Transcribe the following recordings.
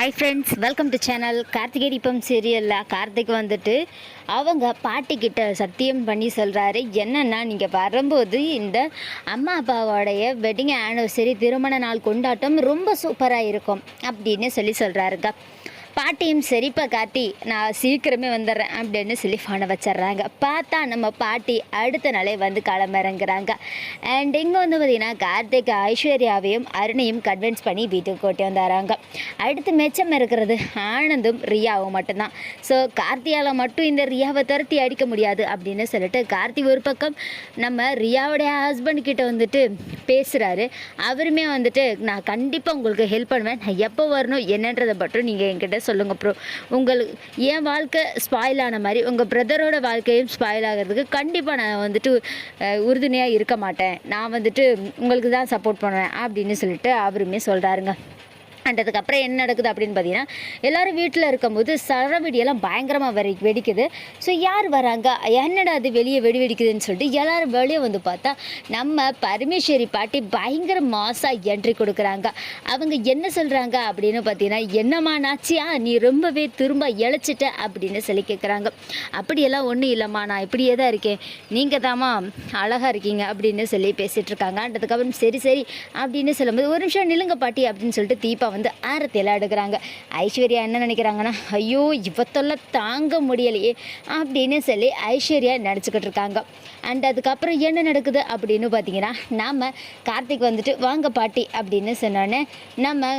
Hi friends, welcome to channel. Karthigai Deepam சீரியலில் கார்த்திக் வந்துட்டு அவங்க பாட்டிக்கிட்ட சத்தியம் பண்ணி சொல்கிறாரு. என்னென்னா, நீங்கள் வரும்போது இந்த அம்மா அப்பாவோடைய வெட்டிங் ஆனிவர்சரி திருமண நாள் கொண்டாட்டம் ரொம்ப சூப்பராக இருக்கும் அப்படின்னு சொல்கிறாருங்க. பாட்டியும் சரிப்பா கார்த்தி, நான் சீக்கிரமே வந்துடுறேன் அப்படின்னு சொல்லி ஃபோனை வச்சிட்றாங்க. பார்த்தா நம்ம பாட்டி அடுத்த நாளே வந்து கிளம்புறங்கிறாங்க. அண்ட் இங்கே வந்து பார்த்திங்கன்னா கார்த்திக் ஐஸ்வர்யாவையும் அருணையும் கன்வின்ஸ் பண்ணி வீட்டுக்கு கூட்டி வந்துடுறாங்க. அடுத்து மிச்சம் இருக்கிறது ஆனந்தும் ரியாவும் மட்டும்தான். ஸோ கார்த்தியால் மட்டும் இந்த ரியாவை துரத்தி அடிக்க முடியாது அப்படின்னு சொல்லிட்டு கார்த்தி ஒரு பக்கம் நம்ம ரியாவுடைய ஹஸ்பண்ட் கிட்ட வந்துட்டு பேசுகிறாரு. அவருமே வந்துட்டு நான் கண்டிப்பாக உங்களுக்கு ஹெல்ப் பண்ணுவேன், நான் எப்போ வரணும் என்னன்றதை மட்டும் நீங்கள் என்கிட்ட சொல்லுங்கள் ப்ரோ. உங்களுக்கு என் வாழ்க்கை ஸ்பாயில் ஆன மாதிரி உங்கள் பிரதரோட வாழ்க்கையும் ஸ்பாயில் ஆகிறதுக்கு கண்டிப்பாக நான் வந்துட்டு உறுதுணையாக இருக்க மாட்டேன், நான் வந்துட்டு உங்களுக்கு தான் சப்போர்ட் பண்ணுவேன் அப்படின்னு சொல்லிட்டு அவருமே சொல்கிறாருங்க. அண்ட் அதுக்கப்புறம் என்ன நடக்குது அப்படின்னு பார்த்தீங்கன்னா, எல்லோரும் வீட்டில் இருக்கும்போது சரவெடியெல்லாம் பயங்கரமாக வெடிக்குது. ஸோ யார் வராங்க, என்னடா அது வெளியே வெடிக்குதுன்னு சொல்லிட்டு எல்லோரும் வெளியே வந்து பார்த்தா நம்ம பரமேஸ்வரி பாட்டி பயங்கர மாசாக என்ட்ரி கொடுக்குறாங்க. அவங்க என்ன சொல்கிறாங்க அப்படின்னு பார்த்தீங்கன்னா, என்னம்மா நாச்சியா நீ ரொம்பவே திரும்ப இழைச்சிட்ட அப்படின்னு சொல்லி கேட்குறாங்க. அப்படியெல்லாம் ஒன்றும் இல்லைம்மா, நான் இப்படியே தான் இருக்கேன், நீங்கள் தாம்மா அழகாக இருக்கீங்க அப்படின்னு சொல்லி பேசிகிட்டு இருக்காங்க. அதுக்கப்புறம் சரி சரி அப்படின்னு சொல்லும்போது, ஒரு நிமிஷம் நில்லுங்க பாட்டி அப்படின்னு சொல்லிட்டு தீபா வந்து ஆரத்தியெல்லாம் எடுக்கிறாங்க. ஐஸ்வர்யா என்ன நினைக்கிறாங்கன்னா, ஐயோ இவத்தெல்லாம் தாங்க முடியலையே அப்படின்னு சொல்லி ஐஸ்வர்யா நினச்சிக்கிட்டு இருக்காங்க. அண்ட் அதுக்கப்புறம் என்ன நடக்குது அப்படின்னு பார்த்தீங்கன்னா, நாம் கார்த்திக் வந்துட்டு வாங்க பாட்டி அப்படின்னு சொன்னோன்னே நம்ம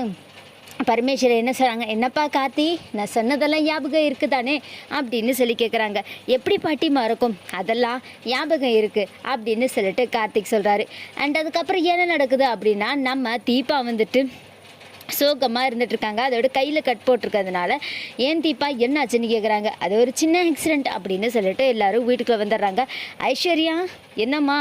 பரமேஸ்வரர் என்ன சொல்கிறாங்க, என்னப்பா கார்த்தி நான் சொன்னதெல்லாம் ஞாபகம் இருக்குதானே அப்படின்னு சொல்லி கேட்குறாங்க. எப்படி பாட்டிமா இருக்கும், அதெல்லாம் ஞாபகம் இருக்குது அப்படின்னு சொல்லிட்டு கார்த்திக் சொல்கிறாரு. அண்ட் அதுக்கப்புறம் என்ன நடக்குது அப்படின்னா, நம்ம தீபா வந்துட்டு சோகமாக இருந்துகிட்ருக்காங்க. அதோட கையில் கட் போட்டிருக்கிறதுனால ஏன் தீபா என்னாச்சுன்னு கேட்குறாங்க. அது ஒரு சின்ன ஆக்சிடெண்ட் அப்படின்னு சொல்லிட்டு எல்லோரும் வீட்டுக்குள்ளே வந்துடுறாங்க. ஐஸ்வர்யா என்னம்மா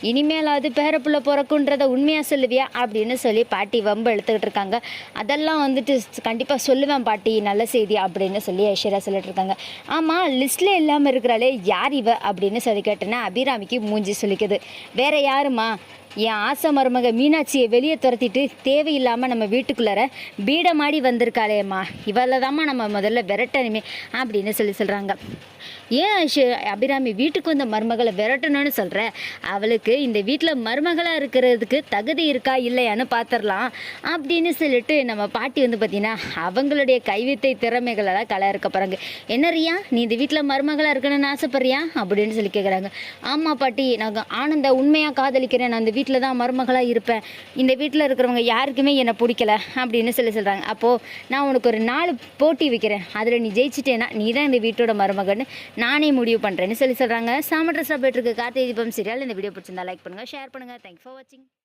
இனிமேலாவது பேரப்புள்ள பிறக்குன்றத உண்மையாக சொல்லுவியா அப்படின்னு சொல்லி பாட்டி வம்பு எடுத்துக்கிட்டு இருக்காங்க. அதெல்லாம் வந்துட்டு கண்டிப்பாக சொல்லுவேன் பாட்டி, நல்ல செய்தி அப்படின்னு சொல்லி ஐஸ்வர்யா சொல்லிட்டு இருக்காங்க. ஆமாம் லிஸ்ட்டில் இல்லாமல் இருக்கிறாளே யார் இவ அப்படின்னு சொல்லி கேட்டேன்னா அபிராமிக்கு மூஞ்சி சொல்லிக்குது. வேறு யாருமா, என் ஆசை மருமக மீனாட்சியை வெளியே துரத்திட்டு தேவையில்லாமல் நம்ம வீட்டுக்குள்ளார பீடமாடி வந்திருக்காளேம்மா, இவளை தாம்மா நம்ம முதல்ல விரட்டணுமே அப்படின்னு சொல்கிறாங்க. ஏன் அபிராமி வீட்டுக்கு வந்த மருமகளை விரட்டணும்னு சொல்கிற, அவளுக்கு இந்த வீட்டில் மருமகளாக இருக்கிறதுக்கு தகுதி இருக்கா இல்லையான்னு பார்த்துடலாம் அப்படின்னு சொல்லிட்டு நம்ம பாட்டி வந்து பார்த்திங்கன்னா அவங்களுடைய கைவித்தை திறமைகளெல்லாம் களை இருக்க போகிறாங்க. என்ன ரியா நீ இந்த வீட்டில் மருமகளாக இருக்கணும்னு ஆசைப்படுறியா அப்படின்னு சொல்லி கேட்குறாங்க. ஆமாம் பாட்டி, நான் ஆனந்த உண்மையாக காதலிக்கிறேன், நான் இந்த வீட்டில் தான் மருமகளாக இருப்பேன், இந்த வீட்டில் இருக்கிறவங்க யாருக்குமே என்னை பிடிக்கல அப்படின்னு சொல்கிறாங்க. அப்போது நான் உனக்கு ஒரு 4 போட்டி வைக்கிறேன், அதில் நீ ஜெயிச்சிட்டேன்னா நீ தான் இந்த வீட்டோட மருமகன்னு நானே முடிவு பண்ணுறேன்னு சொல்கிறாங்க. சாம ட்ரெஸ்ஸாக போய்ட்டுருக்கு கார்த்திகை தீபம் சீரியல். இந்த வீடியோ பிடிச்சிருந்தா லைக் பண்ணுங்கள், ஷேர் பண்ணுங்கள். தேங்க்ஸ் ஃபார் வாட்சிங்.